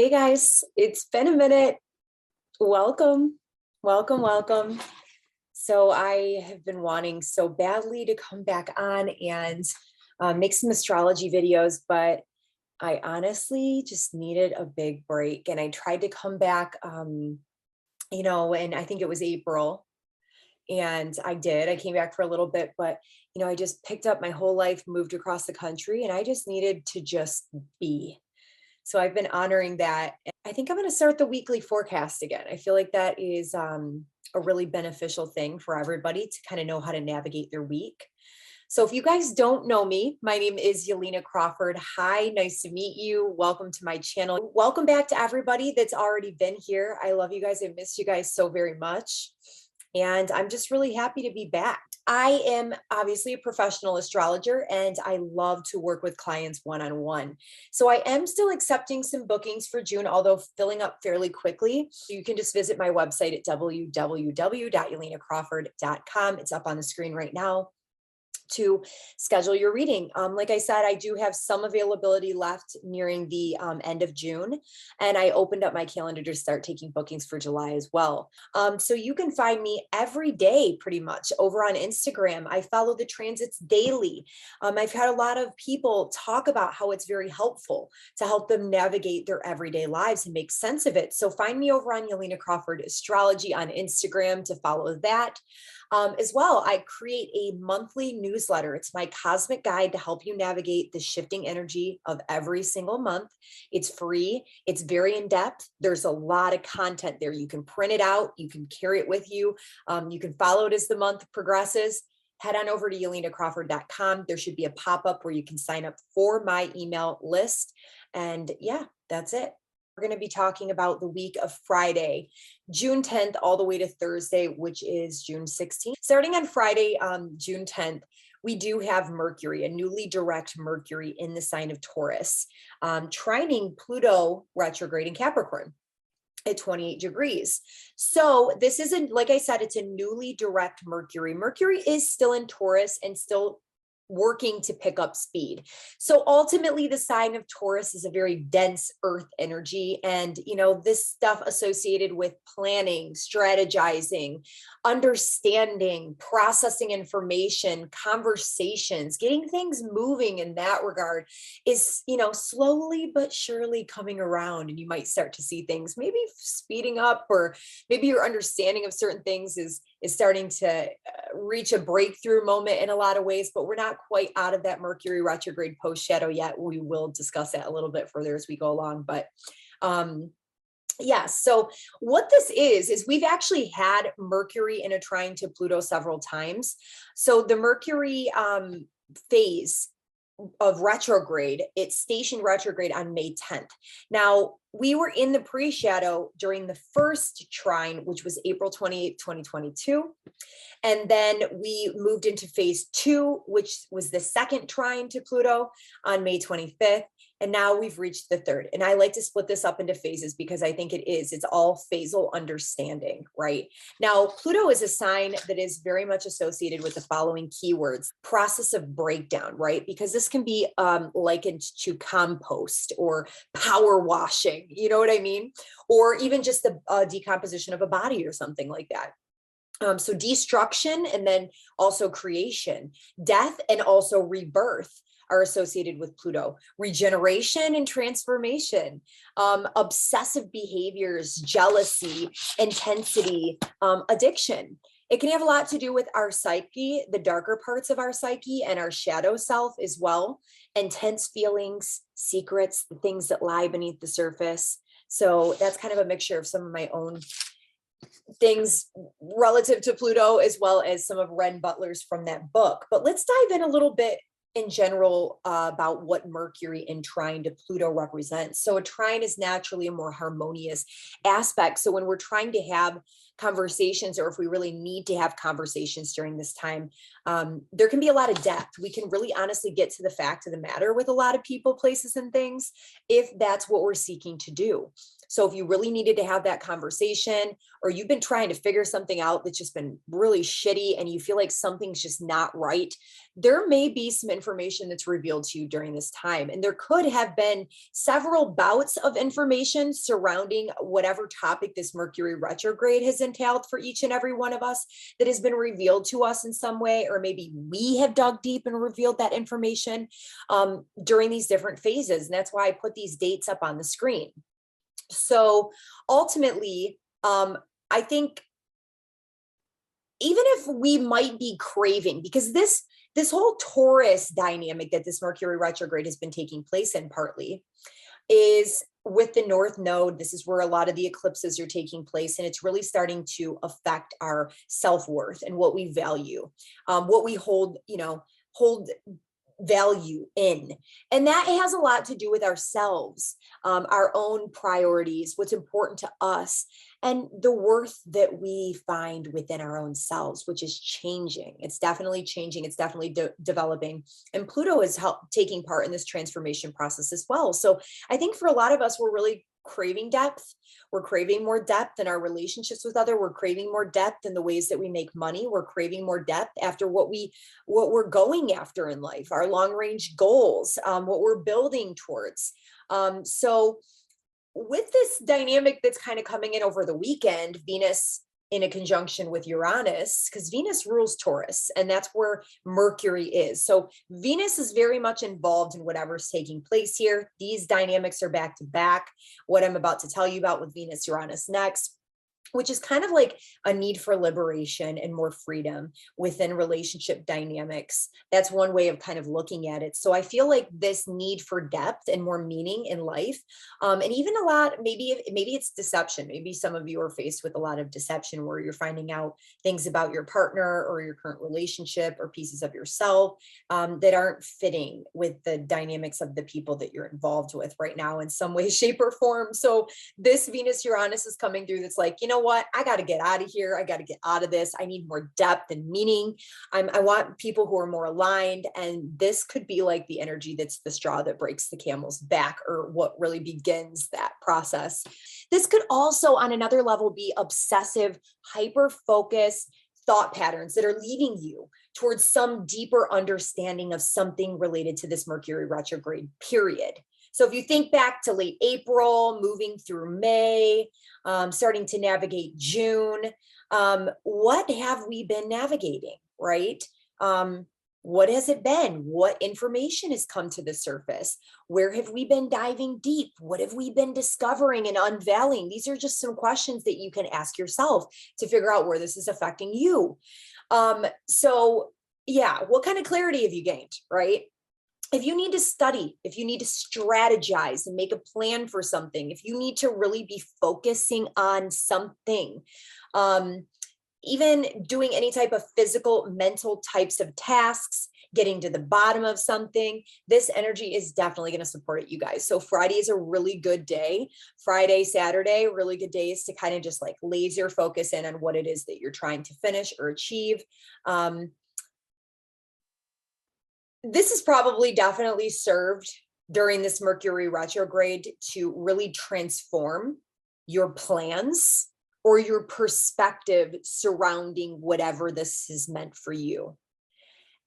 Hey guys, it's been a minute. Welcome, welcome, welcome. So I have been wanting so badly to come back on and make some astrology videos, but I honestly just needed a big break. And I tried to come back, and I think it was April. And I did. I came back for a little bit, but I just picked up my whole life, moved across the country, and I just needed to just be. So I've been honoring that. I think I'm going to start the weekly forecast again. I feel like that is a really beneficial thing for everybody to kind of know how to navigate their week. So if you guys don't know me, my name is Yelena Crawford. Hi, nice to meet you. Welcome to my channel. Welcome back to everybody that's already been here. I love you guys. I miss you guys so very much. And I'm just really happy to be back. I am obviously a professional astrologer and I love to work with clients one-on-one. So I am still accepting some bookings for June, although filling up fairly quickly. You can just visit my website at www.yelenacrawford.com. It's up on the screen right now to schedule your reading. Like I said, I do have some availability left nearing the end of June, and I opened up my calendar to start taking bookings for July as well. So you can find me every day pretty much over on Instagram. I follow the transits daily. I've had a lot of people talk about how it's very helpful to help them navigate their everyday lives and make sense of it. So find me over on Yelena Crawford Astrology on Instagram to follow that. As well, I create a monthly newsletter. It's my cosmic guide to help you navigate the shifting energy of every single month. It's free. It's very in-depth. There's a lot of content there. You can print it out. You can carry it with you. You can follow it as the month progresses. Head on over to yelenacrawford.com. There should be a pop-up where you can sign up for my email list. And yeah, that's it. We're going to be talking about the week of Friday, June 10th, all the way to Thursday, which is June 16th. Starting on Friday, June 10th, we do have Mercury, a newly direct Mercury in the sign of Taurus, trining Pluto retrograde in Capricorn at 28 degrees. So this isn't, like I said, it's a newly direct Mercury. Mercury is still in Taurus and still working to pick up speed. So ultimately the sign of Taurus is a very dense earth energy. And, this stuff associated with planning, strategizing, understanding, processing information, conversations, getting things moving in that regard is, slowly but surely coming around. And you might start to see things maybe speeding up, or maybe your understanding of certain things is starting to reach a breakthrough moment in a lot of ways, but we're not quite out of that Mercury retrograde post shadow yet. We will discuss that a little bit further as we go along, but so what this is we've actually had Mercury in a trine to Pluto several times. So the Mercury phase of retrograde, it stationed retrograde on May 10th. Now, we were in the pre-shadow during the first trine, which was April 28th, 2022. And then we moved into phase 2, which was the second trine to Pluto on May 25th. And now we've reached the third. And I like to split this up into phases because I think it's all phasal understanding, right? Now, Pluto is a sign that is very much associated with the following keywords: process of breakdown, right? Because this can be likened to compost or power washing, you know what I mean? Or even just the decomposition of a body or something like that. So destruction and then also creation, death and also rebirth are associated with Pluto. Regeneration and transformation, obsessive behaviors, jealousy, intensity, addiction. It can have a lot to do with our psyche, the darker parts of our psyche, and our shadow self as well. Intense feelings, secrets, the things that lie beneath the surface. So that's kind of a mixture of some of my own things relative to Pluto, as well as some of Ren Butler's from that book. But let's dive in a little bit in general about what Mercury in trine to Pluto represents. So a trine is naturally a more harmonious aspect. So when we're trying to have conversations, or if we really need to have conversations during this time, there can be a lot of depth. We can really honestly get to the fact of the matter with a lot of people, places, and things, if that's what we're seeking to do. So if you really needed to have that conversation, or you've been trying to figure something out that's just been really shitty and you feel like something's just not right, there may be some information that's revealed to you during this time. And there could have been several bouts of information surrounding whatever topic this Mercury retrograde has entailed for each and every one of us that has been revealed to us in some way, or maybe we have dug deep and revealed that information during these different phases. And that's why I put these dates up on the screen. So ultimately, I think even if we might be craving, because this whole Taurus dynamic that this Mercury retrograde has been taking place in partly is with the North Node. This is where a lot of the eclipses are taking place, and it's really starting to affect our self-worth and what we value, what we hold value in. And that has a lot to do with ourselves, our own priorities, what's important to us, and the worth that we find within our own selves, which is changing. It's definitely changing. It's definitely developing. And Pluto is taking part in this transformation process as well. So I think for a lot of us, we're really craving depth. We're craving more depth in our relationships with others. We're craving more depth in the ways that we make money. We're craving more depth after what we're going after in life, our long range goals, what we're building towards. So with this dynamic that's kind of coming in over the weekend, Venus in a conjunction with Uranus, because Venus rules Taurus, and that's where Mercury is. So Venus is very much involved in whatever's taking place here. These dynamics are back to back. What I'm about to tell you about with Venus Uranus next, which is kind of like a need for liberation and more freedom within relationship dynamics. That's one way of kind of looking at it. So I feel like this need for depth and more meaning in life, and even a lot, maybe it's deception. Maybe some of you are faced with a lot of deception where you're finding out things about your partner or your current relationship or pieces of yourself that aren't fitting with the dynamics of the people that you're involved with right now in some way, shape, or form. So this Venus Uranus is coming through that's like, you know what, I got to get out of here. I got to get out of this. I need more depth and meaning. I want people who are more aligned. And this could be like the energy that's the straw that breaks the camel's back, or what really begins that process. This could also on another level be obsessive, hyper-focused thought patterns that are leading you towards some deeper understanding of something related to this Mercury retrograde period. So if you think back to late April, moving through May, starting to navigate June, what have we been navigating, right? What has it been? What information has come to the surface? Where have we been diving deep? What have we been discovering and unveiling? These are just some questions that you can ask yourself to figure out where this is affecting you. So yeah, what kind of clarity have you gained, right? If you need to study, if you need to strategize and make a plan for something, if you need to really be focusing on something, even doing any type of physical, mental types of tasks, getting to the bottom of something, this energy is definitely going to support it, you guys. So Friday is a really good day. Friday, Saturday, really good days to kind of just like laser focus in on what it is that you're trying to finish or achieve. This is probably definitely served during this Mercury retrograde to really transform your plans or your perspective surrounding whatever this is meant for you.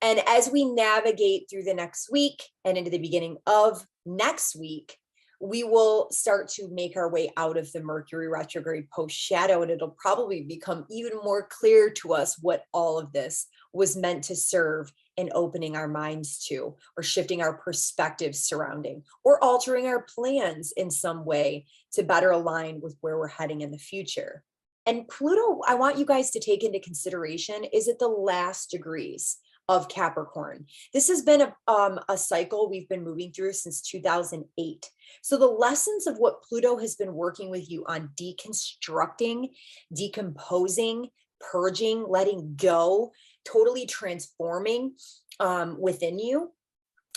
And as we navigate through the next week and into the beginning of next week, we will start to make our way out of the Mercury retrograde post shadow, and it'll probably become even more clear to us what all of this was meant to serve in opening our minds to, or shifting our perspectives surrounding, or altering our plans in some way to better align with where we're heading in the future. And Pluto, I want you guys to take into consideration, is at the last degrees of Capricorn. This has been a cycle we've been moving through since 2008. So the lessons of what Pluto has been working with you on deconstructing, decomposing, purging, letting go, totally transforming within you,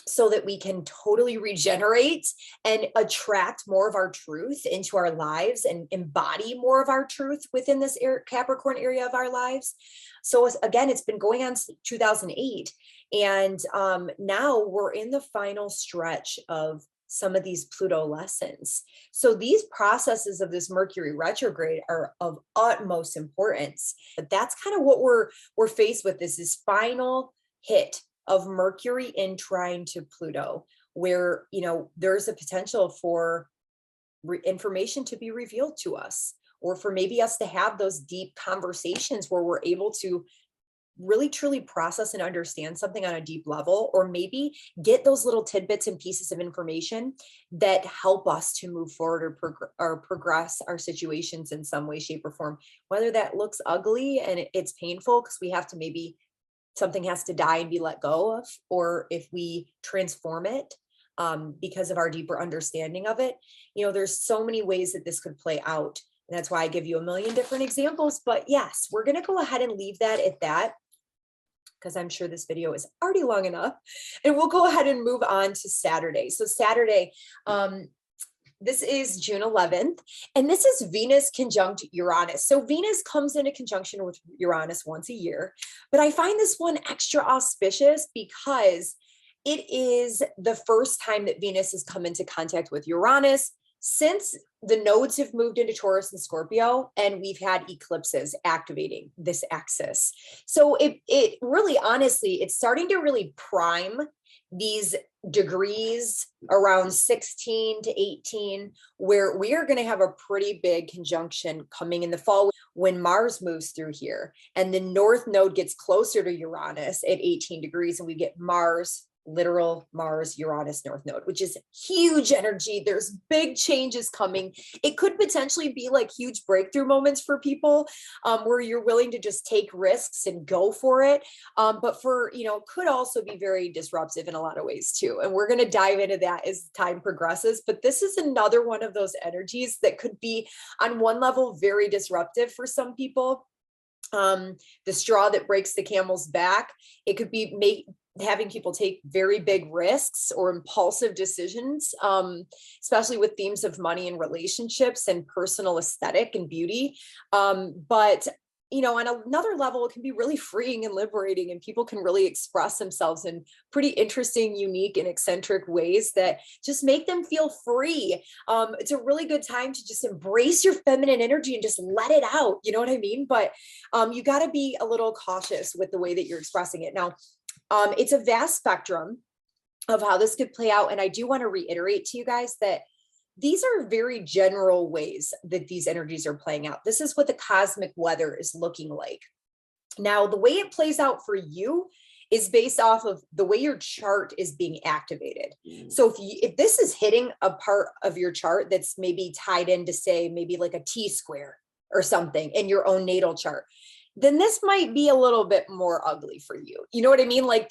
so that we can totally regenerate and attract more of our truth into our lives and embody more of our truth within this Capricorn area of our lives. So again, it's been going on since 2008. And now we're in the final stretch of some of these Pluto lessons. So these processes of this Mercury retrograde are of utmost importance. But that's kind of what we're faced with, is this final hit of Mercury in trine to Pluto, where, you know, there's a potential for information to be revealed to us, or for maybe us to have those deep conversations where we're able to really truly process and understand something on a deep level, or maybe get those little tidbits and pieces of information that help us to move forward or progress our situations in some way, shape, or form. Whether that looks ugly and it's painful because we have to, maybe something has to die and be let go of, or if we transform it because of our deeper understanding of it. You know, there's so many ways that this could play out. And that's why I give you a million different examples. But yes, we're going to go ahead and leave that at that, because I'm sure this video is already long enough. And we'll go ahead and move on to Saturday. So Saturday, this is June 11th, and this is Venus conjunct Uranus. So Venus comes into conjunction with Uranus once a year, but I find this one extra auspicious because it is the first time that Venus has come into contact with Uranus since the nodes have moved into Taurus and Scorpio, and we've had eclipses activating this axis. So it really, honestly, it's starting to really prime these degrees around 16 to 18, where we are going to have a pretty big conjunction coming in the fall when Mars moves through here, and the north node gets closer to Uranus at 18 degrees, and we get Mars, literal Mars Uranus north node, which is huge energy. There's big changes coming. It could potentially be like huge breakthrough moments for people, where you're willing to just take risks and go for it. But for, you know, could also be very disruptive in a lot of ways too. And we're going to dive into that as time progresses. But this is another one of those energies that could be on one level very disruptive for some people. The straw that breaks the camel's back. It could be having people take very big risks or impulsive decisions, especially with themes of money and relationships and personal aesthetic and beauty. But, you know, on another level, it can be really freeing and liberating, and people can really express themselves in pretty interesting, unique, and eccentric ways that just make them feel free. It's a really good time to just embrace your feminine energy and just let it out. You know what I mean? But you got to be a little cautious with the way that you're expressing it. Now, it's a vast spectrum of how this could play out. And I do want to reiterate to you guys that these are very general ways that these energies are playing out. This is what the cosmic weather is looking like. Now, the way it plays out for you is based off of the way your chart is being activated. So if this is hitting a part of your chart that's maybe tied into, say, maybe like a T-square or something in your own natal chart, then this might be a little bit more ugly for you. You know what I mean? Like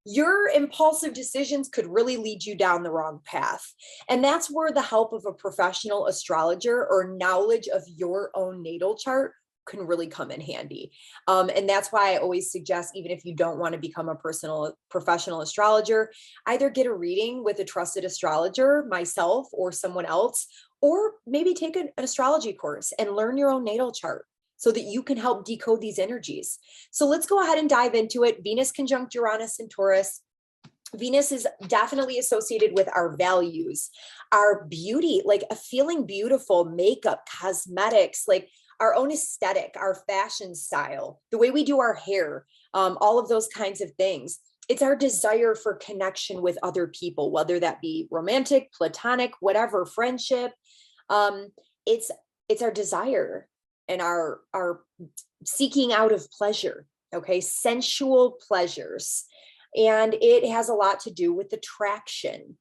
your impulsive decisions could really lead you down the wrong path. And that's where the help of a professional astrologer or knowledge of your own natal chart can really come in handy. And that's why I always suggest, even if you don't want to become a professional astrologer, either get a reading with a trusted astrologer, myself or someone else, or maybe take an astrology course and learn your own natal chart, so that you can help decode these energies. So let's go ahead and dive into it. Venus conjunct Uranus and Taurus. Venus is definitely associated with our values, our beauty, like a feeling beautiful, makeup, cosmetics, like our own aesthetic, our fashion style, the way we do our hair, all of those kinds of things. It's our desire for connection with other people, whether that be romantic, platonic, whatever, friendship. It's our desire and our seeking out of pleasure, okay, sensual pleasures. And it has a lot to do with attractions.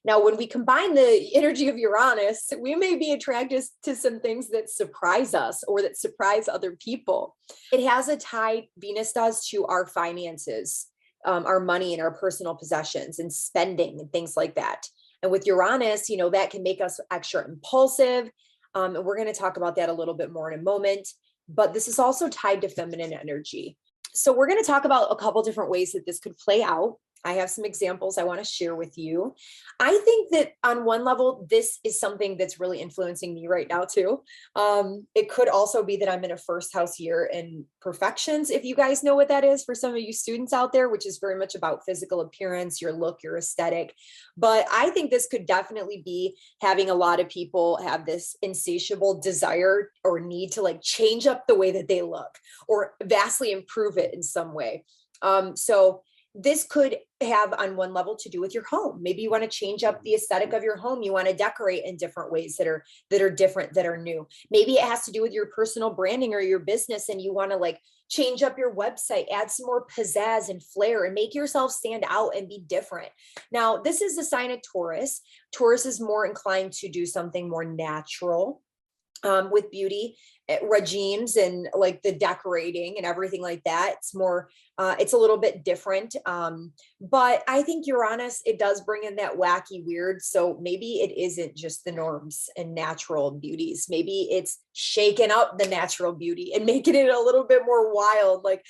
Now, when we combine the energy of Uranus, we may be attracted to some things that surprise us or that surprise other people. It has a tie, Venus does, to our finances, our money and our personal possessions and spending and things like that. And with Uranus, you know, that can make us extra impulsive. And we're going to talk about that a little bit more in a moment, but this is also tied to feminine energy. So we're going to talk about a couple different ways that this could play out. I have some examples I want to share with you. I think that on one level, this is something that's really influencing me right now too. It could also be that I'm in a first house year in Profections, if you guys know what that is for some of you students out there, which is very much about physical appearance, your look, your aesthetic. But I think this could definitely be having a lot of people have this insatiable desire or need to like change up the way that they look or vastly improve it in some way. So this could have on one level to do with your home. Maybe you want to change up the aesthetic of your home. You want to decorate in different ways that are different, that are new. Maybe it has to do with your personal branding or your business, and you want to like change up your website, add some more pizzazz and flair, and make yourself stand out and be different. Now, this is the sign of Taurus. Taurus is more inclined to do something more natural. With beauty regimes and like the decorating and everything like that. It's more, it's a little bit different. But I think Uranus, it does bring in that wacky weird. So maybe it isn't just the norms and natural beauties. Maybe it's shaking up the natural beauty and making it a little bit more wild. Like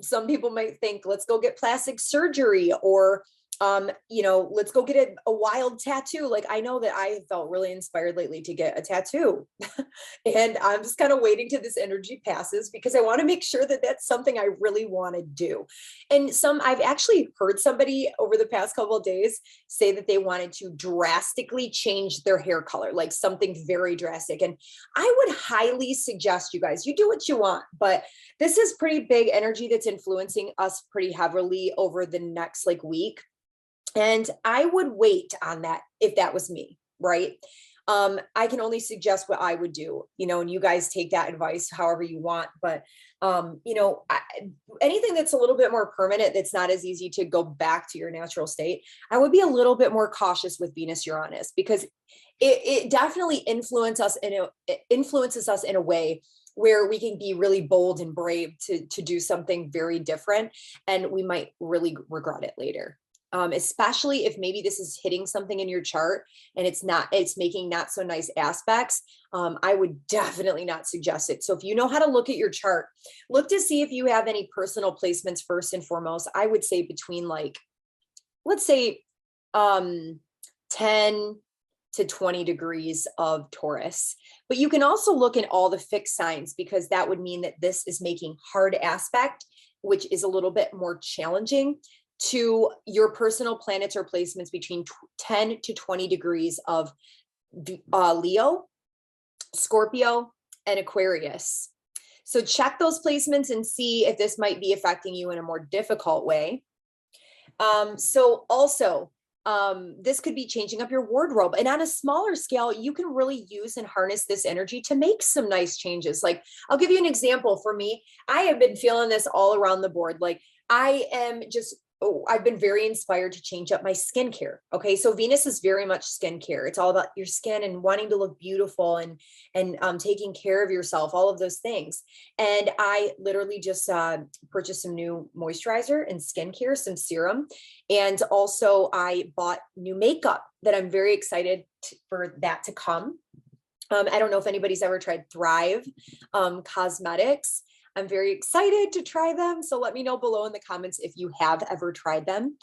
some people might think, let's go get plastic surgery, or let's go get a wild tattoo. Like I know that I felt really inspired lately to get a tattoo and I'm just kind of waiting till this energy passes because I want to make sure that that's something I really want to do. And I've actually heard somebody over the past couple of days say that they wanted to drastically change their hair color, like something very drastic. And I would highly suggest you guys, you do what you want, but this is pretty big energy that's influencing us pretty heavily over the next like week. And I would wait on that if that was me, right? I can only suggest what I would do, and you guys take that advice however you want. But, anything that's a little bit more permanent, that's not as easy to go back to your natural state, I would be a little bit more cautious with Venus Uranus, because it definitely influences us in a way where we can be really bold and brave to do something very different, and we might really regret it later. Especially if maybe this is hitting something in your chart and it's making not so nice aspects. I would definitely not suggest it. So if you know how to look at your chart, look to see if you have any personal placements first and foremost. I would say between let's say 10 to 20 degrees of Taurus. But you can also look at all the fixed signs, because that would mean that this is making hard aspect, which is a little bit more challenging, to your personal planets or placements between 10 to 20 degrees of Leo, Scorpio, and Aquarius. So check those placements and see if this might be affecting you in a more difficult way. This could be changing up your wardrobe. And on a smaller scale, you can really use and harness this energy to make some nice changes. Like, I'll give you an example. For me, I have been feeling this all around the board. Like I've been very inspired to change up my skincare. Okay. So Venus is very much skincare. It's all about your skin and wanting to look beautiful and taking care of yourself, all of those things. And I literally just purchased some new moisturizer and skincare, some serum. And also I bought new makeup that I'm very excited for that to come. I don't know if anybody's ever tried Thrive Cosmetics. I'm very excited to try them. So let me know below in the comments if you have ever tried them.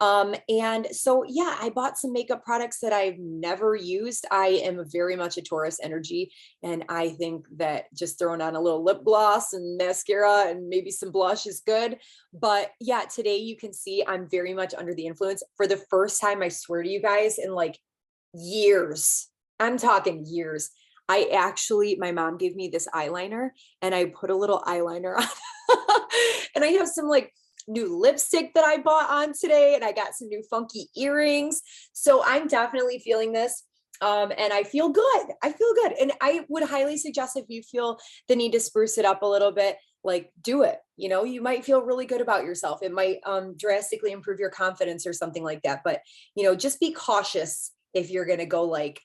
And so, yeah, I bought some makeup products that I've never used. I am very much a Taurus energy. And I think that just throwing on a little lip gloss and mascara and maybe some blush is good. But yeah, today you can see I'm very much under the influence for the first time, I swear to you guys, in like years. I'm talking years. My mom gave me this eyeliner and I put a little eyeliner on and I have some like new lipstick that I bought on today, and I got some new funky earrings. So I'm definitely feeling this. And I feel good. And I would highly suggest, if you feel the need to spruce it up a little bit, like do it. You might feel really good about yourself. It might drastically improve your confidence or something like that. But, just be cautious if you're going to go like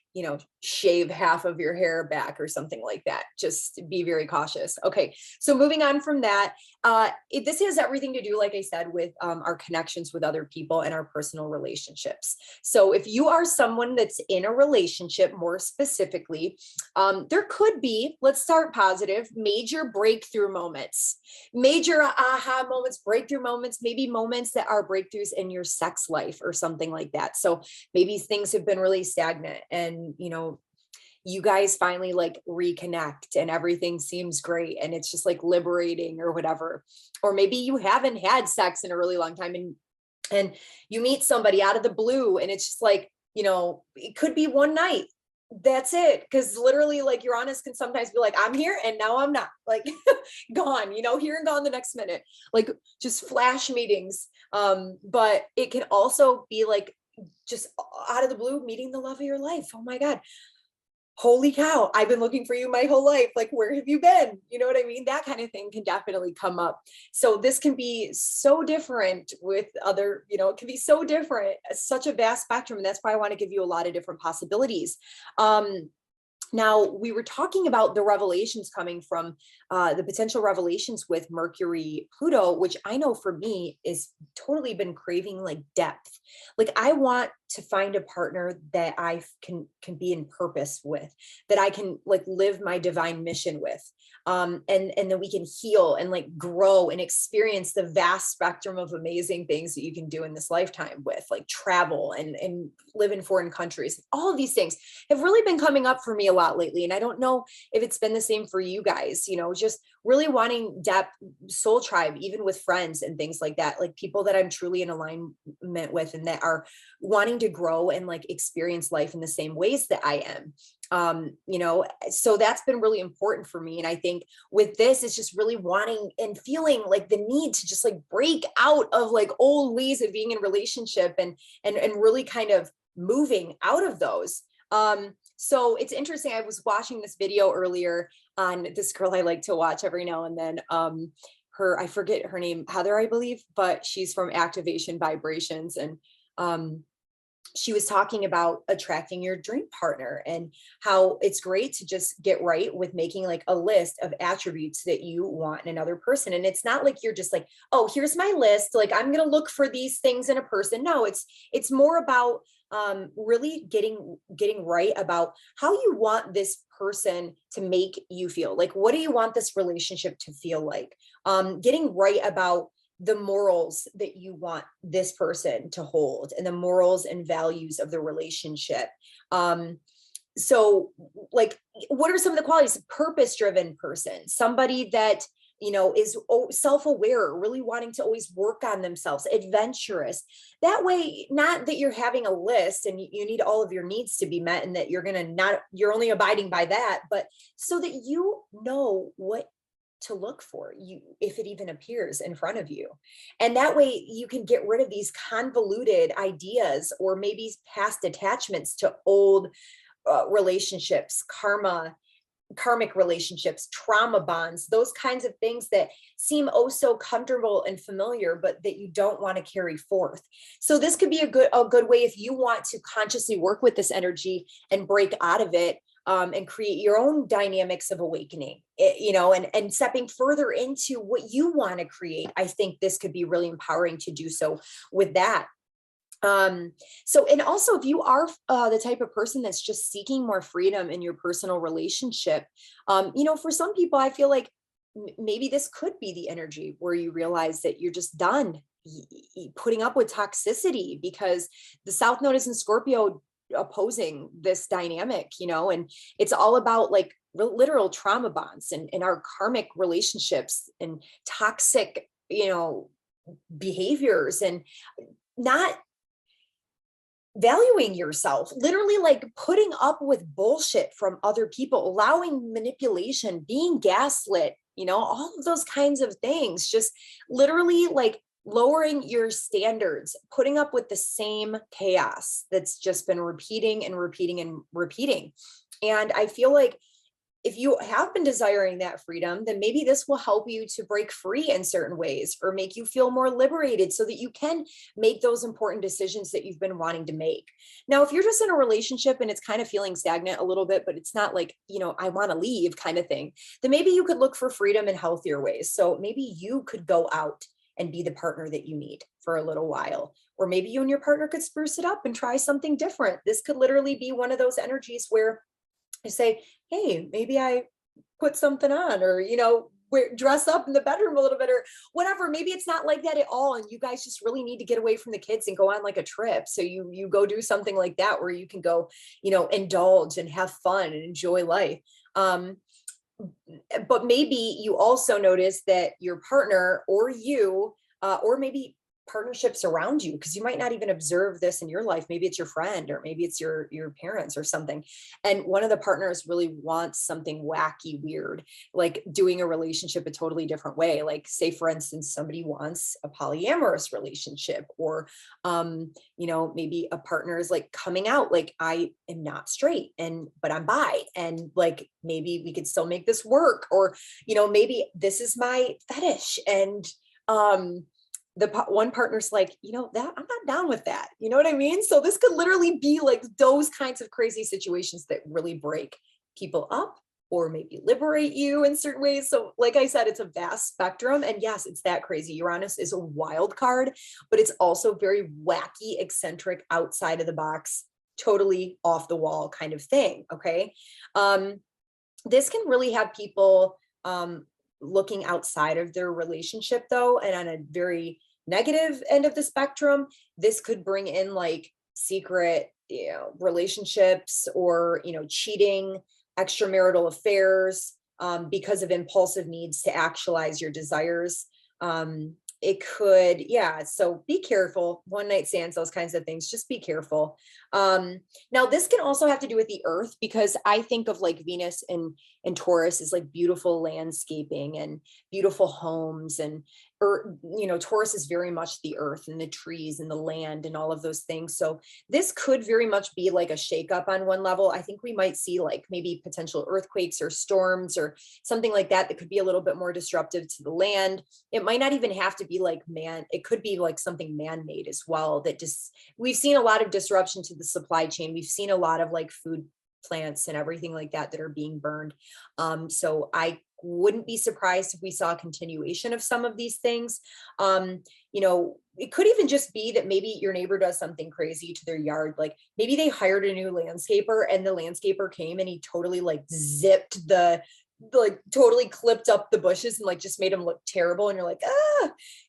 shave half of your hair back or something like that. Just be very cautious. Okay. So moving on from that, this has everything to do, like I said, with our connections with other people and our personal relationships. So if you are someone that's in a relationship, more specifically, there could be, let's start positive, major breakthrough moments, major aha moments, breakthrough moments, maybe moments that are breakthroughs in your sex life or something like that. So maybe things have been really stagnant and, you guys finally like reconnect and everything seems great and it's just like liberating or whatever. Or maybe you haven't had sex in a really long time and you meet somebody out of the blue and it's just like, it could be one night. That's it. Because literally like Uranus can sometimes be like, I'm here and now I'm not, like gone, here and gone the next minute, like just flash meetings. But it can also be like just out of the blue meeting the love of your life. Oh my God. Holy cow, I've been looking for you my whole life. Like, where have you been? You know what I mean? That kind of thing can definitely come up. So this can be so different with other, it can be so different, such a vast spectrum. And that's why I want to give you a lot of different possibilities. Now, we were talking about the revelations coming from the potential revelations with Mercury, Pluto, which I know for me is totally been craving like depth. Like I want to find a partner that I can be in purpose with, that I can like live my divine mission with. And then we can heal and like grow and experience the vast spectrum of amazing things that you can do in this lifetime with like travel and live in foreign countries. All of these things have really been coming up for me a lot lately. And I don't know if it's been the same for you guys, just really wanting depth, soul tribe, even with friends and things like that, like people that I'm truly in alignment with and that are wanting to grow and like experience life in the same ways that I am. So that's been really important for me. And I think with this, it's just really wanting and feeling like the need to just like break out of like old ways of being in relationship and really kind of moving out of those. So it's interesting. I was watching this video earlier on this girl I like to watch every now and then. I forget her name, Heather, I believe, but she's from Activation Vibrations. And she was talking about attracting your dream partner and how it's great to just get right with making like a list of attributes that you want in another person. And it's not like you're just like, oh, here's my list. Like I'm going to look for these things in a person. No, it's more about really getting right about how you want this person to make you feel. Like, what do you want this relationship to feel like? Getting right about the morals that you want this person to hold and the morals and values of the relationship. So like, what are some of the qualities? Purpose-driven person, somebody that, is self-aware, really wanting to always work on themselves, adventurous. That way, not that you're having a list and you need all of your needs to be met and that you're only abiding by that, but so that you know what to look for you if it even appears in front of you. And that way you can get rid of these convoluted ideas or maybe past attachments to old relationships, karmic relationships, trauma bonds, those kinds of things that seem oh so comfortable and familiar, but that you don't want to carry forth. So this could be a good way if you want to consciously work with this energy and break out of it. And create your own dynamics of awakening, and stepping further into what you want to create. I think this could be really empowering to do so with that. So, and also if you are the type of person that's just seeking more freedom in your personal relationship, for some people, I feel like maybe this could be the energy where you realize that you're just done putting up with toxicity because the South Node is in Scorpio, opposing this dynamic, and it's all about like literal trauma bonds and our karmic relationships and toxic, behaviors and not valuing yourself, literally like putting up with bullshit from other people, allowing manipulation, being gaslit, all of those kinds of things, just literally like lowering your standards, putting up with the same chaos that's just been repeating and repeating and repeating. And I feel like if you have been desiring that freedom, then maybe this will help you to break free in certain ways or make you feel more liberated so that you can make those important decisions that you've been wanting to make. Now, if you're just in a relationship and it's kind of feeling stagnant a little bit, but it's not like, you know, I want to leave kind of thing, then maybe you could look for freedom in healthier ways. So maybe you could go out and be the partner that you need for a little while. Or maybe you and your partner could spruce it up and try something different. This could literally be one of those energies where I say, hey, maybe I put something on, or, you know, dress up in the bedroom a little bit or whatever. Maybe it's not like that at all. And you guys just really need to get away from the kids and go on like a trip. So you go do something like that where you can go, you know, indulge and have fun and enjoy life. But maybe you also notice that your partner or you, or maybe partnerships around you, because you might not even observe this in your life. Maybe it's your friend, or maybe it's your parents or something. And one of the partners really wants something wacky, weird, like doing a relationship a totally different way. Like, say, for instance, somebody wants a polyamorous relationship, or, you know, maybe a partner is like coming out, like, I am not straight but I'm bi, and like, maybe we could still make this work. Or, you know, maybe this is my fetish, and, the one partner's like, you know, that I'm not down with that. You know what I mean? So this could literally be like those kinds of crazy situations that really break people up or maybe liberate you in certain ways. So like I said, it's a vast spectrum. And yes, it's that crazy. Uranus is a wild card, but it's also very wacky, eccentric, outside of the box, totally off the wall kind of thing. Okay. This can really have people, looking outside of their relationship though, and on a very negative end of the spectrum, this could bring in like secret, you know, relationships, or, you know, cheating, extramarital affairs, because of impulsive needs to actualize your desires. It could, yeah. So be careful. One night stands, those kinds of things. Just be careful. Now this can also have to do with the earth, because I think of like Venus and Taurus is like beautiful landscaping and beautiful homes, and, or, you know, Taurus is very much the earth and the trees and the land and all of those things. So this could very much be like a shakeup on one level. I think we might see like maybe potential earthquakes or storms or something like that, that could be a little bit more disruptive to the land. It might not even have to be like it could be like something man-made as well, that just, we've seen a lot of disruption to the supply chain. We've seen a lot of like food plants and everything like that that are being burned. So I wouldn't be surprised if we saw a continuation of some of these things. You know, it could even just be that maybe your neighbor does something crazy to their yard. Like maybe they hired a new landscaper, and the landscaper came and he totally like zipped like totally clipped up the bushes and like just made them look terrible. And you're like,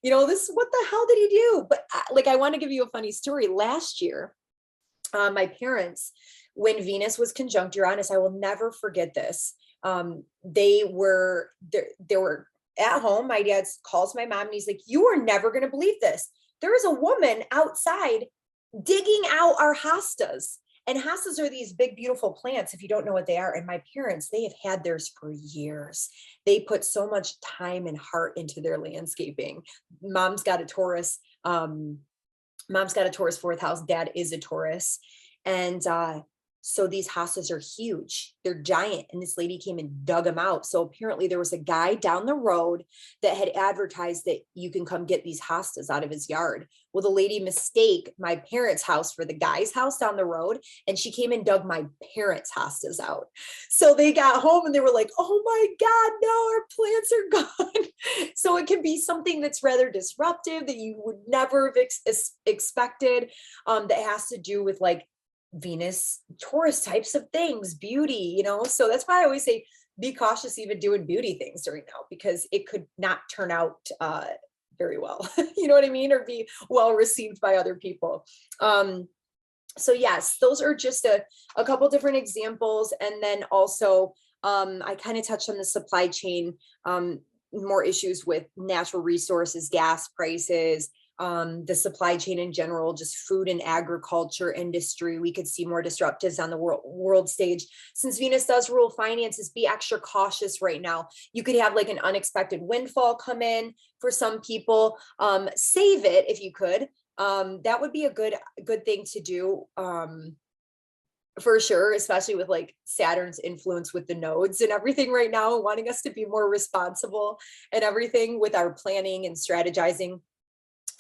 you know, what the hell did he do? But like, I want to give you a funny story. Last year, my parents, when Venus was conjunct Uranus, I will never forget this. They were at home. My dad calls my mom and he's like, you are never going to believe this. There is a woman outside digging out our hostas. And hostas are these big, beautiful plants, if you don't know what they are. And my parents, they have had theirs for years. They put so much time and heart into their landscaping. Mom's got a Taurus. Mom's got a Taurus fourth house. Dad is a Taurus. And so these hostas are huge. They're giant. And this lady came and dug them out. So apparently there was a guy down the road that had advertised that you can come get these hostas out of his yard. Well, the lady mistake my parents' house for the guy's house down the road. And she came and dug my parents' hostas out. So they got home and they were like, oh my God, no, our plants are gone. So it can be something that's rather disruptive that you would never have expected, that has to do with like Venus, Taurus types of things, beauty, you know? So that's why I always say, be cautious even doing beauty things during now, because it could not turn out very well, you know what I mean? Or be well received by other people. So yes, those are just a couple different examples. And then also, I kind of touched on the supply chain, more issues with natural resources, gas prices, the supply chain in general, just food and agriculture industry. We could see more disruptives on the world stage. Since Venus does rule finances, be extra cautious right now. You could have like an unexpected windfall come in for some people. Save it if you could. That would be a good thing to do. For sure, especially with like Saturn's influence with the nodes and everything right now, wanting us to be more responsible and everything with our planning and strategizing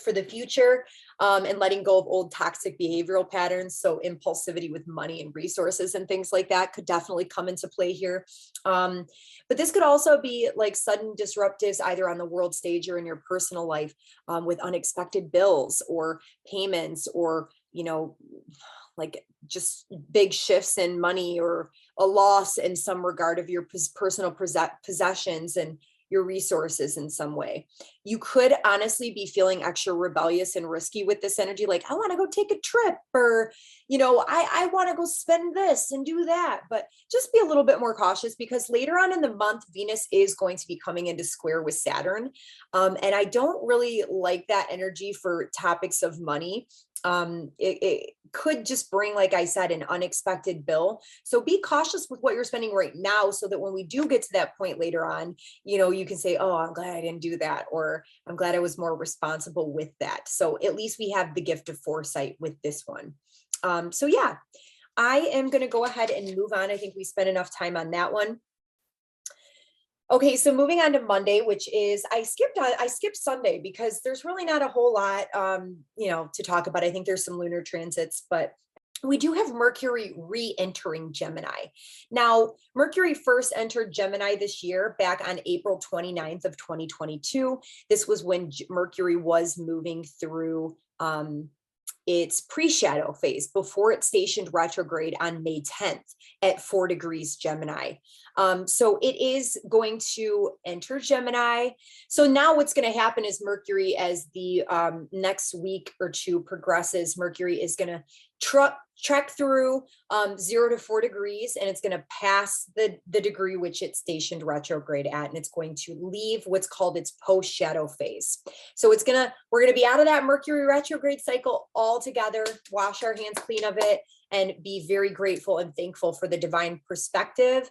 for the future, and letting go of old toxic behavioral patterns. So impulsivity with money and resources and things like that could definitely come into play here. But this could also be like sudden disruptives either on the world stage or in your personal life, with unexpected bills or payments, or, you know, like just big shifts in money, or a loss in some regard of your personal possessions and your resources in some way. You could honestly be feeling extra rebellious and risky with this energy. Like, I want to go take a trip, or, you know, I want to go spend this and do that, but just be a little bit more cautious, because later on in the month, Venus is going to be coming into square with Saturn. And I don't really like that energy for topics of money. It could just bring, like I said, an unexpected bill. So be cautious with what you're spending right now, so that when we do get to that point later on, you know, you can say, oh, I'm glad I didn't do that, or I'm glad I was more responsible with that. So at least we have the gift of foresight with this one. So yeah, I am going to go ahead and move on. I think we spent enough time on that one. Okay, so moving on to Monday, which is, I skipped Sunday because there's really not a whole lot, you know, to talk about. I think there's some lunar transits, but we do have Mercury re-entering Gemini. Now, Mercury first entered Gemini this year, back on April 29th of 2022. This was when Mercury was moving through its pre-shadow phase before it stationed retrograde on May 10th at 4 degrees Gemini. So it is going to enter Gemini. So now what's going to happen is Mercury, as the next week or two progresses, Mercury is going to trek through 0 to 4 degrees, and it's going to pass the degree which it's stationed retrograde at, and it's going to leave what's called its post-shadow phase. So we're going to be out of that Mercury retrograde cycle altogether, wash our hands clean of it, and be very grateful and thankful for the divine perspective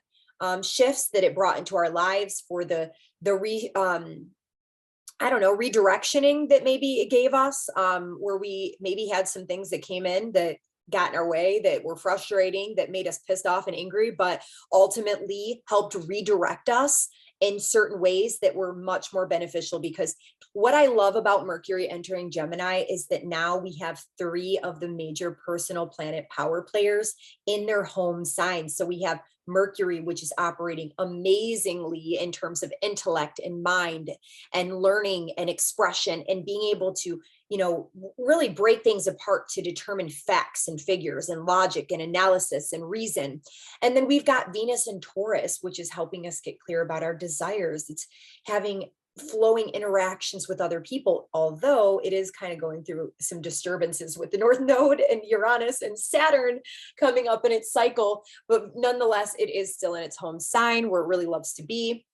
shifts that it brought into our lives, for the redirectioning that maybe it gave us, where we maybe had some things that came in that got in our way, that were frustrating, that made us pissed off and angry, but ultimately helped redirect us in certain ways that were much more beneficial. Because what I love about Mercury entering Gemini is that now we have 3 of the major personal planet power players in their home signs. So we have Mercury, which is operating amazingly in terms of intellect and mind and learning and expression, and being able to, you know, really break things apart to determine facts and figures and logic and analysis and reason. And then we've got Venus in Taurus, which is helping us get clear about our desires. It's having flowing interactions with other people, although it is kind of going through some disturbances with the North Node and Uranus and Saturn coming up in its cycle. But nonetheless, it is still in its home sign where it really loves to be.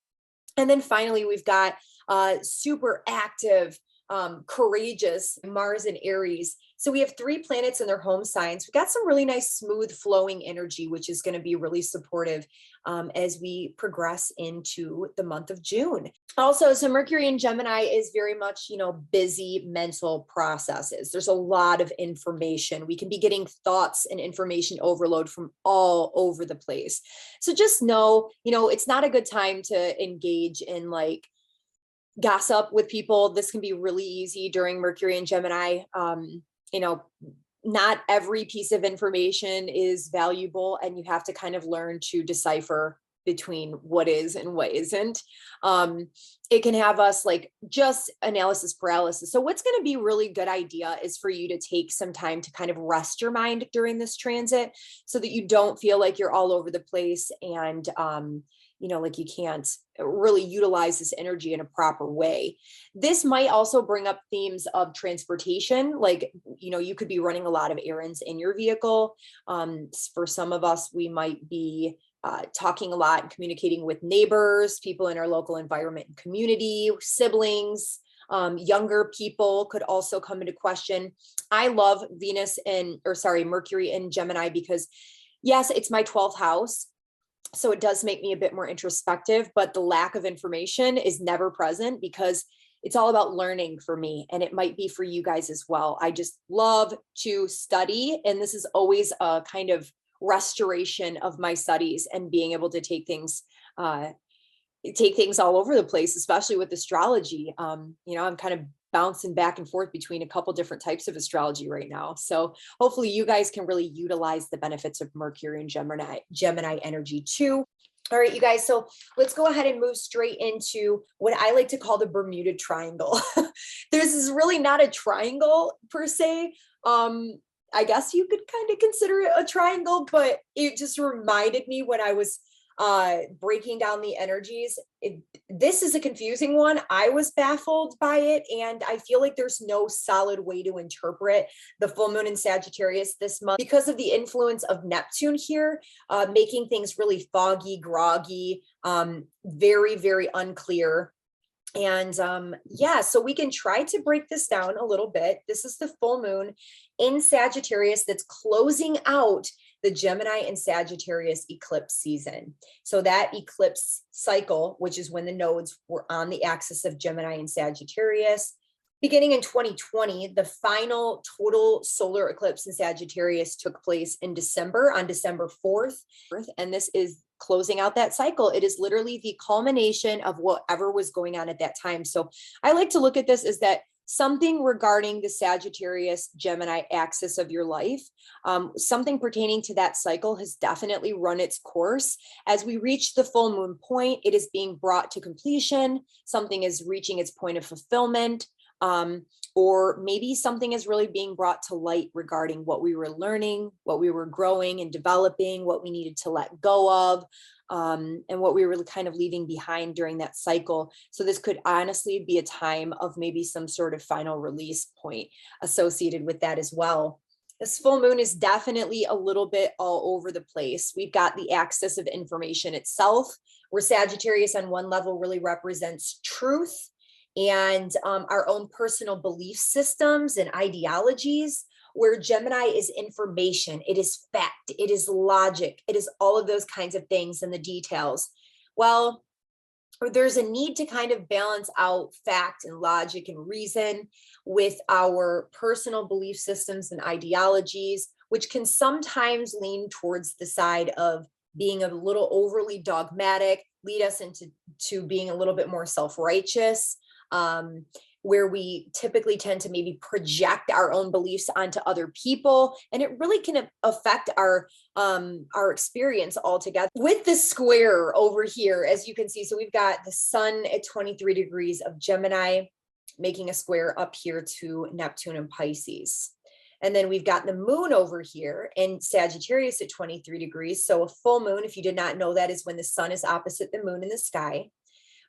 And then finally, we've got super active, courageous Mars and Aries. So we have 3 planets in their home signs. We've got some really nice, smooth flowing energy, which is going to be really supportive as we progress into the month of June. Also, so Mercury in Gemini is very much, you know, busy mental processes. There's a lot of information. We can be getting thoughts and information overload from all over the place. So just know, you know, it's not a good time to engage in like gossip with people. This can be really easy during Mercury and Gemini. You know, not every piece of information is valuable, and you have to kind of learn to decipher between what is and what isn't. It can have us like just analysis paralysis. So what's going to be really good idea is for you to take some time to kind of rest your mind during this transit, so that you don't feel like you're all over the place, and you know, like you can't really utilize this energy in a proper way. This might also bring up themes of transportation. Like, you know, you could be running a lot of errands in your vehicle. For some of us, we might be talking a lot and communicating with neighbors, people in our local environment and community, siblings. Younger people could also come into question. I love Mercury in Gemini because, yes, it's my 12th house. So it does make me a bit more introspective, but the lack of information is never present because it's all about learning for me. And it might be for you guys as well. I just love to study. And this is always a kind of restoration of my studies and being able to take things all over the place, especially with astrology. You know, I'm kind of bouncing back and forth between a couple different types of astrology right now. So hopefully you guys can really utilize the benefits of Mercury and Gemini energy too. All right, you guys, so let's go ahead and move straight into what I like to call the Bermuda Triangle. This is really not a triangle per se. I guess you could kind of consider it a triangle, but it just reminded me when I was breaking down the energies. This is a confusing one. I was baffled by it, and I feel like there's no solid way to interpret the full moon in Sagittarius this month because of the influence of Neptune here, making things really foggy, groggy, very, very unclear. And yeah, so we can try to break this down a little bit. This is the full moon in Sagittarius that's closing out the Gemini and Sagittarius eclipse season. So that eclipse cycle, which is when the nodes were on the axis of Gemini and Sagittarius, beginning in 2020, the final total solar eclipse in Sagittarius took place in December, on December 4th. And this is closing out that cycle. It is literally the culmination of whatever was going on at that time. So I like to look at this as that something regarding the Sagittarius Gemini axis of your life, something pertaining to that cycle has definitely run its course. As we reach the full moon point, it is being brought to completion. Something is reaching its point of fulfillment. Or maybe something is really being brought to light regarding what we were learning, what we were growing and developing, what we needed to let go of, and what we were kind of leaving behind during that cycle. So this could honestly be a time of maybe some sort of final release point associated with that as well. This full moon is definitely a little bit all over the place. We've got the axis of information itself, where Sagittarius on one level really represents truth and our own personal belief systems and ideologies, where Gemini is information, it is fact, it is logic, it is all of those kinds of things and the details. Well, there's a need to kind of balance out fact and logic and reason with our personal belief systems and ideologies, which can sometimes lean towards the side of being a little overly dogmatic, lead us into being a little bit more self-righteous, where we typically tend to maybe project our own beliefs onto other people. And it really can affect our experience altogether. With the square over here, as you can see, so we've got the sun at 23 degrees of Gemini, making a square up here to Neptune and Pisces. And then we've got the moon over here in Sagittarius at 23 degrees. So a full moon, if you did not know, that is when the sun is opposite the moon in the sky.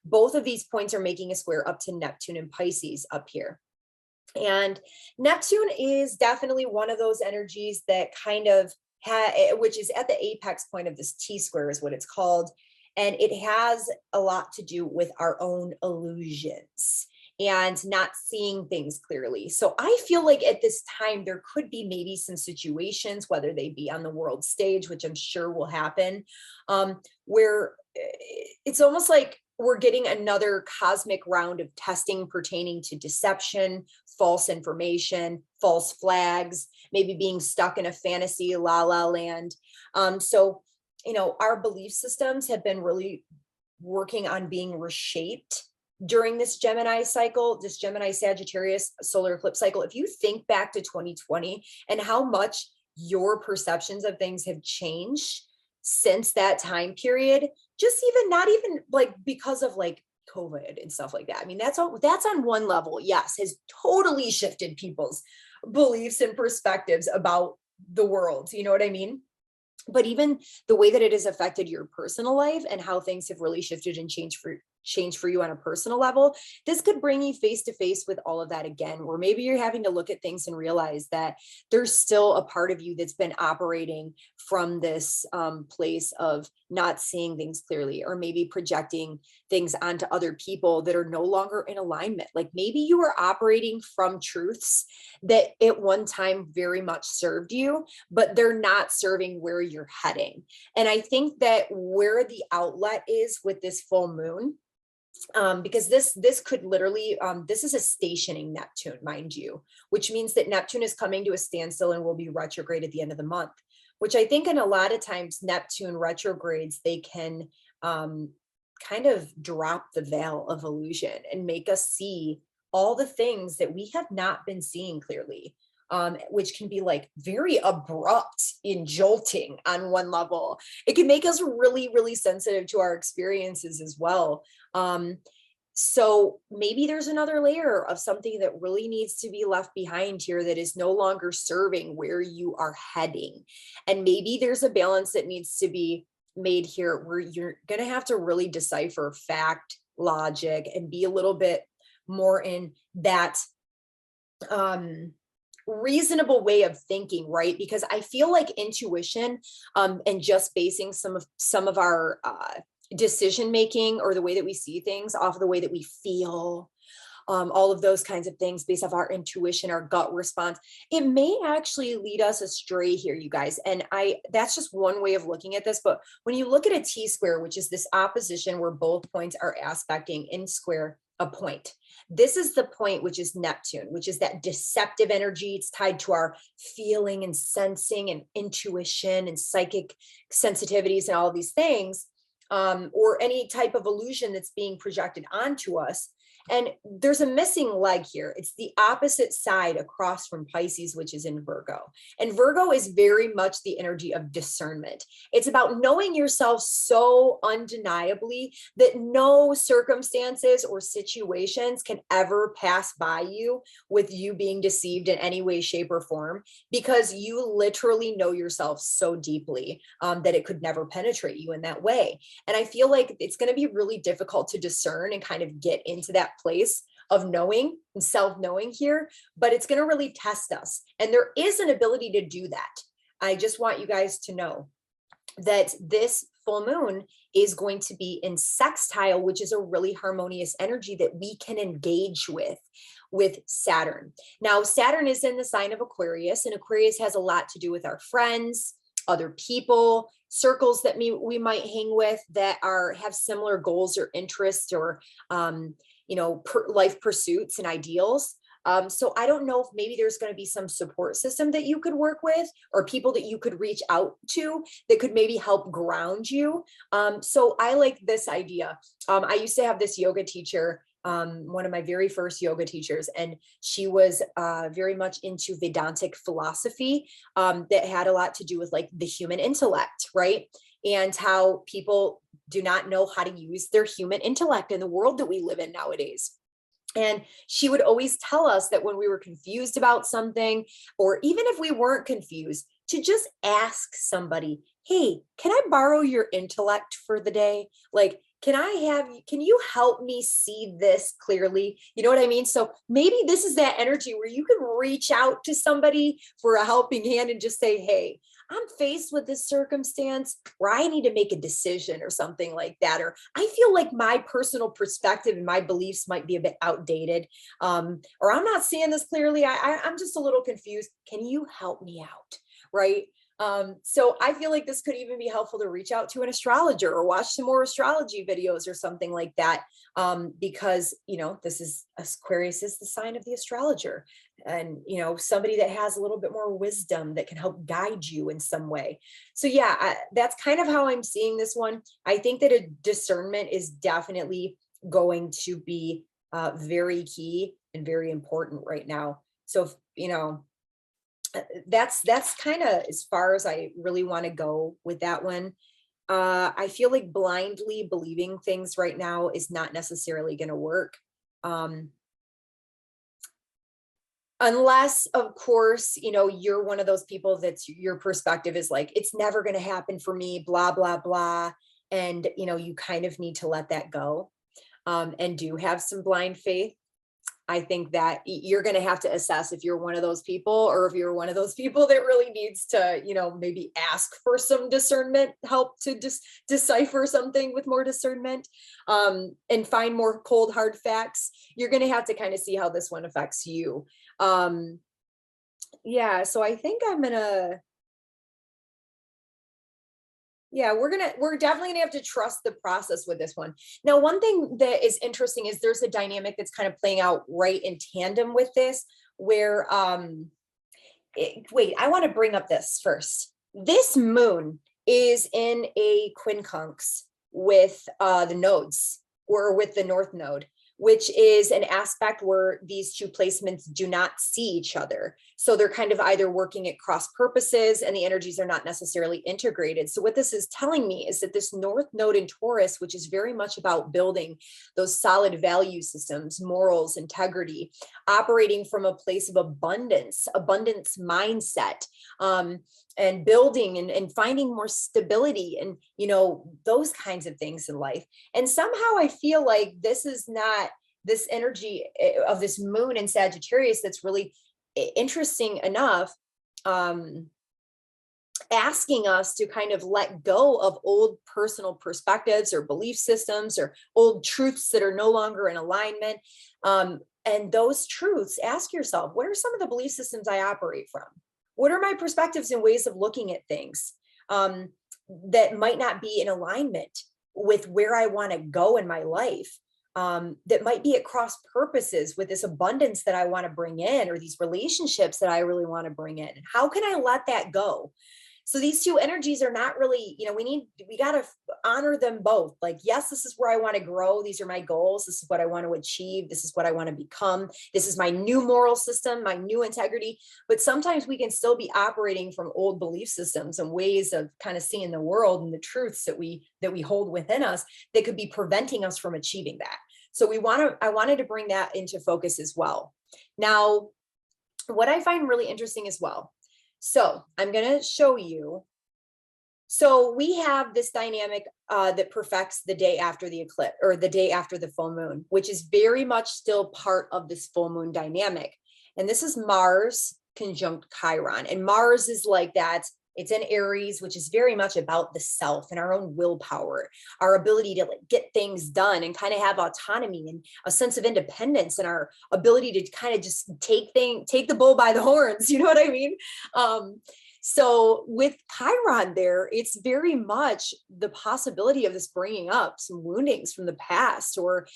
Both of these points are making a square up to Neptune and Pisces up here. And Neptune is definitely one of those energies that kind of which is at the apex point of this T-square is what it's called. And it has a lot to do with our own illusions and not seeing things clearly. So I feel like at this time, there could be maybe some situations, whether they be on the world stage, which I'm sure will happen, where it's almost like we're getting another cosmic round of testing pertaining to deception, false information, false flags, maybe being stuck in a fantasy la la land. So, you know, our belief systems have been really working on being reshaped during this Gemini cycle, this Gemini Sagittarius solar eclipse cycle. If you think back to 2020 and how much your perceptions of things have changed since that time period, just even not even like because of like COVID and stuff like that. I mean, that's on one level, yes, has totally shifted people's beliefs and perspectives about the world. You know what I mean? But even the way that it has affected your personal life and how things have really shifted and changed for you on a personal level, this could bring you face to face with all of that again, where maybe you're having to look at things and realize that there's still a part of you that's been operating from this place of not seeing things clearly, or maybe projecting things onto other people that are no longer in alignment. Like maybe you were operating from truths that at one time very much served you, but they're not serving where you're heading. And I think that where the outlet is with this full moon, because this could literally, this is a stationing Neptune, mind you, which means that Neptune is coming to a standstill and will be retrograde at the end of the month. which I think in a lot of times Neptune retrogrades, they can kind of drop the veil of illusion and make us see all the things that we have not been seeing clearly, which can be like very abrupt and jolting on one level. It can make us really, really sensitive to our experiences as well. So maybe there's another layer of something that really needs to be left behind here that is no longer serving where you are heading. And maybe there's a balance that needs to be made here where you're going to have to really decipher fact, logic, and be a little bit more in that reasonable way of thinking, right? Because I feel like intuition and just basing some of our decision making or the way that we see things off of the way that we feel, all of those kinds of things based off our intuition, our gut response, it may actually lead us astray here, you guys. And that's just one way of looking at this. But when you look at a T-square, which is this opposition where both points are aspecting in square a point, this is the point, which is Neptune, which is that deceptive energy. It's tied to our feeling and sensing and intuition and psychic sensitivities and all of these things. Or any type of illusion that's being projected onto us. And there's a missing leg here. It's the opposite side across from Pisces, which is in Virgo. And Virgo is very much the energy of discernment. It's about knowing yourself so undeniably that no circumstances or situations can ever pass by you with you being deceived in any way, shape, or form, because you literally know yourself so deeply that it could never penetrate you in that way. And I feel like it's going to be really difficult to discern and kind of get into that place of knowing and self-knowing here, but it's going to really test us. And there is an ability to do that. I just want you guys to know that this full moon is going to be in sextile, which is a really harmonious energy that we can engage with Saturn. Now, Saturn is in the sign of Aquarius, and Aquarius has a lot to do with our friends, other people, circles that we might hang with that have similar goals or interests or life pursuits and ideals. So I don't know if maybe there's going to be some support system that you could work with or people that you could reach out to that could maybe help ground you. So I like this idea. I used to have this yoga teacher, one of my very first yoga teachers, and she was very much into Vedantic philosophy that had a lot to do with like the human intellect, right? And how people do not know how to use their human intellect in the world that we live in nowadays. And she would always tell us that when we were confused about something, or even if we weren't confused, to just ask somebody, hey, can I borrow your intellect for the day? Like, can you help me see this clearly? You know what I mean? So maybe this is that energy where you can reach out to somebody for a helping hand and just say, hey, I'm faced with this circumstance where I need to make a decision or something like that. Or I feel like my personal perspective and my beliefs might be a bit outdated. Or I'm not seeing this clearly. I'm just a little confused. Can you help me out? Right? So I feel like this could even be helpful to reach out to an astrologer or watch some more astrology videos or something like that. Because, Aquarius is the sign of the astrologer, and, somebody that has a little bit more wisdom that can help guide you in some way. So yeah, that's kind of how I'm seeing this one. I think that a discernment is definitely going to be very key and very important right now. So, that's kind of as far as I really want to go with that one. I feel like blindly believing things right now is not necessarily going to work. Unless, of course, you're one of those people that's your perspective is like, it's never going to happen for me, blah, blah, blah. And, you kind of need to let that go and do have some blind faith. I think that you're going to have to assess if you're one of those people or if you're one of those people that really needs to, maybe ask for some discernment, help to decipher something with more discernment and find more cold, hard facts. You're going to have to kind of see how this one affects you. Yeah, so I think I'm going to, yeah, we're definitely gonna have to trust the process with this one. Now, one thing that is interesting is there's a dynamic that's kind of playing out right in tandem with this, where wait, I want to bring up this first. This moon is in a quincunx with the nodes, or with the north node, which is an aspect where these two placements do not see each other. So they're kind of either working at cross purposes and the energies are not necessarily integrated. So what this is telling me is that this north node in Taurus, which is very much about building those solid value systems, morals, integrity, operating from a place of abundance mindset, and building and finding more stability and, those kinds of things in life. And somehow I feel like this is not this energy of this moon in Sagittarius that's really interesting enough, asking us to kind of let go of old personal perspectives or belief systems or old truths that are no longer in alignment. And those truths, ask yourself, what are some of the belief systems I operate from? What are my perspectives and ways of looking at things that might not be in alignment with where I want to go in my life? That might be at cross purposes with this abundance that I want to bring in, or these relationships that I really want to bring in. How can I let that go? So these two energies are not really, we got to honor them both. Like, yes, this is where I want to grow. These are my goals. This is what I want to achieve. This is what I want to become. This is my new moral system, my new integrity. But sometimes we can still be operating from old belief systems and ways of kind of seeing the world and the truths that we hold within us that could be preventing us from achieving that. So I wanted to bring that into focus as well. Now, what I find really interesting as well. So I'm going to show you. So we have this dynamic that perfects the day after the eclipse, or the day after the full moon, which is very much still part of this full moon dynamic. And this is Mars conjunct Chiron. And Mars is like that. It's in Aries, which is very much about the self and our own willpower, our ability to get things done and kind of have autonomy and a sense of independence, and our ability to kind of just take the bull by the horns. You know what I mean? So with Chiron there, it's very much the possibility of this bringing up some woundings from the past, or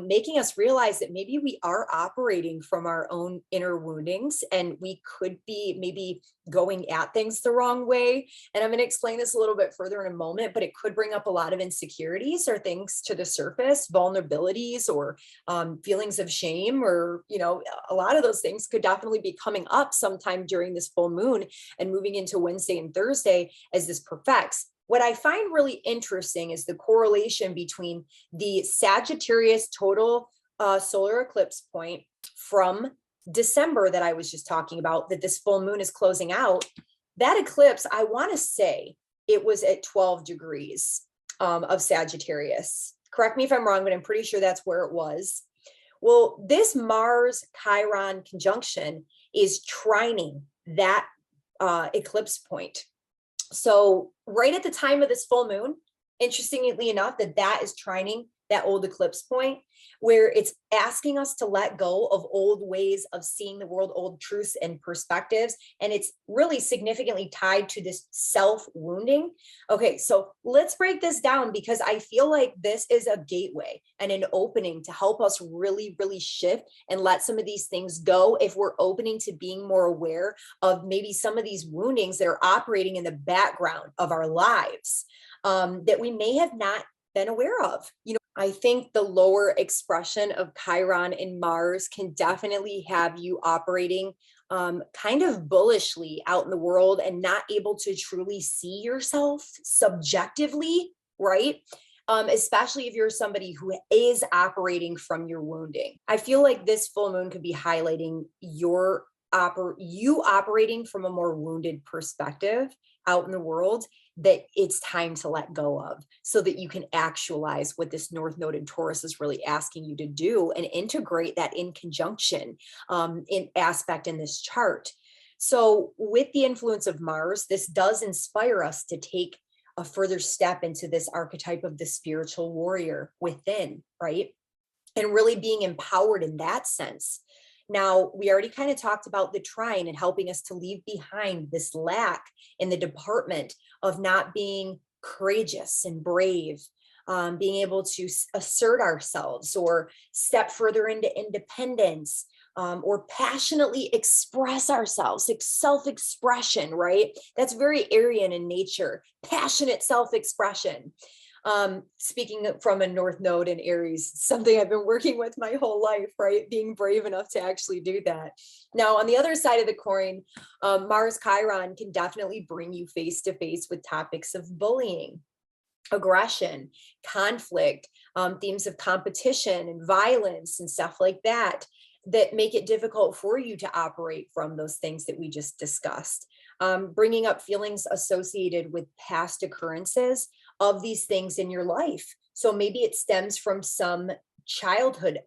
making us realize that maybe we are operating from our own inner woundings, and we could be maybe going at things the wrong way. And I'm going to explain this a little bit further in a moment, but it could bring up a lot of insecurities or things to the surface, vulnerabilities, or feelings of shame, or, a lot of those things could definitely be coming up sometime during this full moon and moving into Wednesday and Thursday as this perfects. What I find really interesting is the correlation between the Sagittarius total solar eclipse point from December that I was just talking about, that this full moon is closing out. That eclipse, I want to say it was at 12 degrees of Sagittarius. Correct me if I'm wrong, but I'm pretty sure that's where it was. Well, this Mars Chiron conjunction is trining that eclipse point. So right at the time of this full moon, interestingly enough, that is trining that old eclipse point, where it's asking us to let go of old ways of seeing the world, old truths and perspectives. And it's really significantly tied to this self-wounding. Okay, so let's break this down, because I feel like this is a gateway and an opening to help us really, really shift and let some of these things go, if we're opening to being more aware of maybe some of these woundings that are operating in the background of our lives, that we may have not been aware of. I think the lower expression of Chiron in Mars can definitely have you operating kind of bullishly out in the world and not able to truly see yourself subjectively, right? Especially if you're somebody who is operating from your wounding. I feel like this full moon could be highlighting you operating from a more wounded perspective out in the world, that it's time to let go of, so that you can actualize what this North Node in Taurus is really asking you to do, and integrate that in conjunction in aspect in this chart. So with the influence of Mars, this does inspire us to take a further step into this archetype of the spiritual warrior within, right? And really being empowered in that sense. Now, we already kind of talked about the trine and helping us to leave behind this lack in the department of not being courageous and brave, being able to assert ourselves or step further into independence, or passionately express ourselves, like self-expression, right? That's very Aryan in nature, passionate self-expression. Speaking from a North Node in Aries, something I've been working with my whole life, right? Being brave enough to actually do that. Now, on the other side of the coin, Mars Chiron can definitely bring you face to face with topics of bullying, aggression, conflict, themes of competition and violence and stuff like that, that make it difficult for you to operate from those things that we just discussed. Bringing up feelings associated with past occurrences of these things in your life. So maybe it stems from some childhood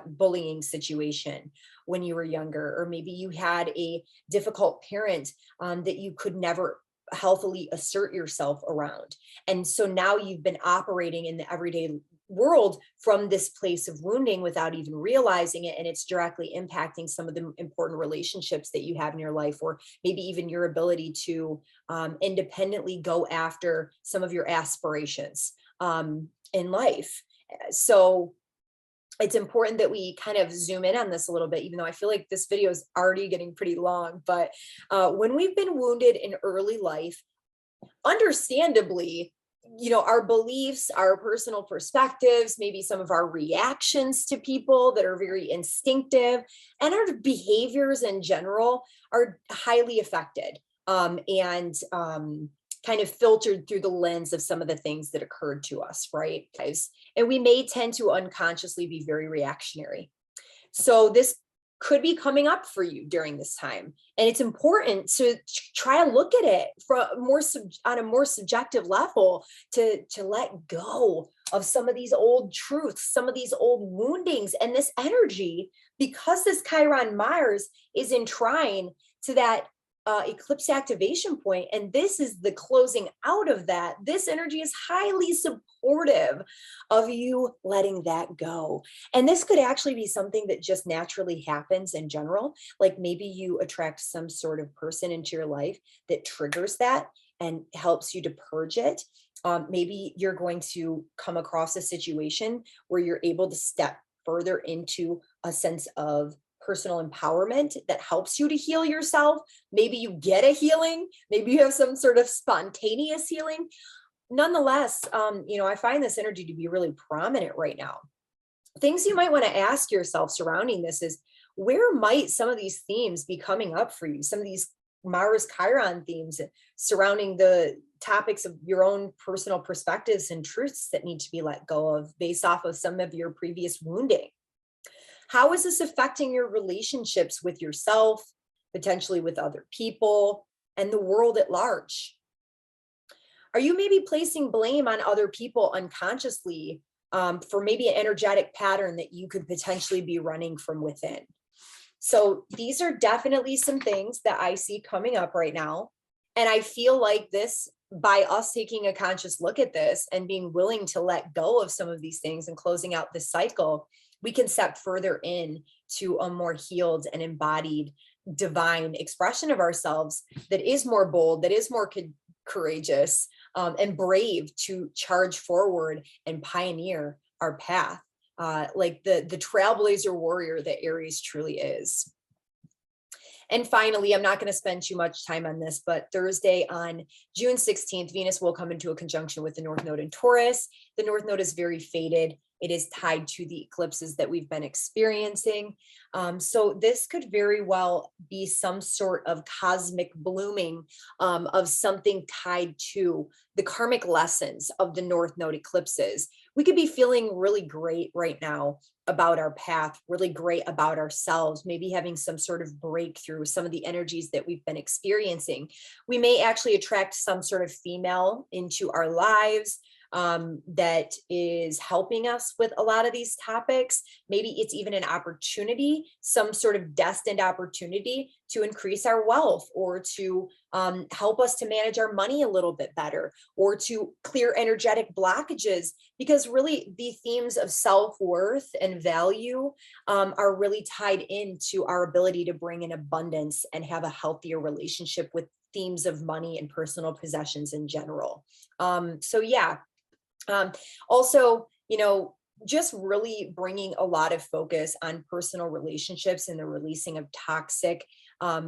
bullying situation when you were younger, or maybe you had a difficult parent that you could never healthily assert yourself around. And so now you've been operating in the everyday world from this place of wounding without even realizing it, and it's directly impacting some of the important relationships that you have in your life, or maybe even your ability to independently go after some of your aspirations in life. So it's important that we kind of zoom in on this a little bit, even though I feel like this video is already getting pretty long. But when we've been wounded in early life, understandably, our beliefs, our personal perspectives, maybe some of our reactions to people that are very instinctive, and our behaviors in general are highly affected and kind of filtered through the lens of some of the things that occurred to us, right? And we may tend to unconsciously be very reactionary. So this could be coming up for you during this time. And it's important to try to look at it from on a more subjective level, to let go of some of these old truths, some of these old woundings, and this energy, because this Chiron Mars is in trine to that eclipse activation point, and this is the closing out of that. This energy is highly supportive of you letting that go. And this could actually be something that just naturally happens in general. Like maybe you attract some sort of person into your life that triggers that and helps you to purge it. Maybe you're going to come across a situation where you're able to step further into a sense of personal empowerment that helps you to heal yourself. Maybe you get a healing, maybe you have some sort of spontaneous healing. Nonetheless, I find this energy to be really prominent right now. Things you might want to ask yourself surrounding this is, where might some of these themes be coming up for you? Some of these Mars Chiron themes surrounding the topics of your own personal perspectives and truths that need to be let go of based off of some of your previous wounding. How is this affecting your relationships with yourself, potentially with other people, and the world at large? Are you maybe placing blame on other people unconsciously for maybe an energetic pattern that you could potentially be running from within? So these are definitely some things that I see coming up right now. And I feel like this, by us taking a conscious look at this and being willing to let go of some of these things and closing out this cycle, we can step further in to a more healed and embodied divine expression of ourselves that is more bold, that is more courageous and brave to charge forward and pioneer our path, like the trailblazer warrior that Aries truly is. And finally, I'm not going to spend too much time on this, but Thursday on June 16th, Venus will come into a conjunction with the North Node in Taurus. The North Node is very fated. It is tied to the eclipses that we've been experiencing. So this could very well be some sort of cosmic blooming of something tied to the karmic lessons of the North Node eclipses. We could be feeling really great right now about our path, really great about ourselves, maybe having some sort of breakthrough, some of the energies that we've been experiencing. We may actually attract some sort of female into our lives that is helping us with a lot of these topics. Maybe it's even an opportunity, some sort of destined opportunity to increase our wealth, or to help us to manage our money a little bit better, or to clear energetic blockages, because really the themes of self-worth and value are really tied into our ability to bring in abundance and have a healthier relationship with themes of money and personal possessions in general. So yeah. Also, just really bringing a lot of focus on personal relationships and the releasing of toxic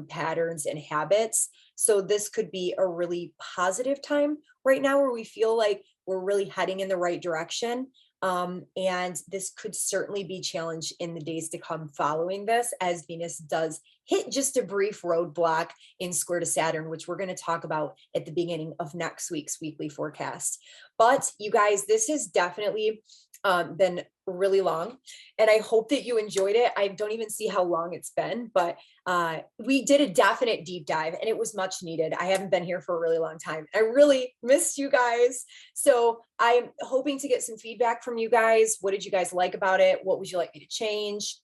patterns and habits. So this could be a really positive time right now where we feel like we're really heading in the right direction. And this could certainly be challenged in the days to come following this, as Venus does hit just a brief roadblock in square to Saturn, which we're going to talk about at the beginning of next week's weekly forecast. But you guys, this has definitely been really long, and I hope that you enjoyed it. I don't even see how long it's been, but we did a definite deep dive and it was much needed. I haven't been here for a really long time. I really missed you guys. So I'm hoping to get some feedback from you guys. What did you guys like about it? What would you like me to change,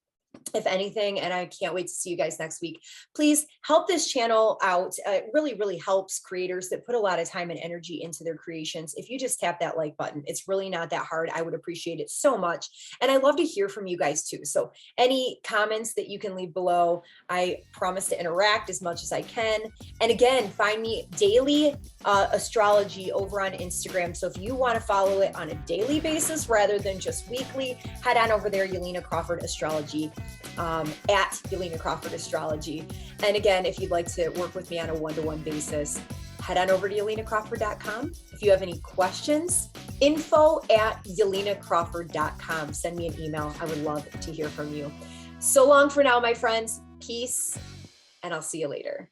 if anything? And I can't wait to see you guys next week. Please help this channel out. It really, really helps creators that put a lot of time and energy into their creations. If you just tap that like button, it's really not that hard. I would appreciate it so much. And I love to hear from you guys too. So any comments that you can leave below, I promise to interact as much as I can. And again, find me daily astrology over on Instagram. So if you want to follow it on a daily basis rather than just weekly, head on over there, Yelena Crawford Astrology. At Yelena Crawford Astrology. And again, if you'd like to work with me on a one-to-one basis, head on over to YelenaCrawford.com. If you have any questions, info@YelenaCrawford.com. Send me an email. I would love to hear from you. So long for now, my friends. Peace, and I'll see you later.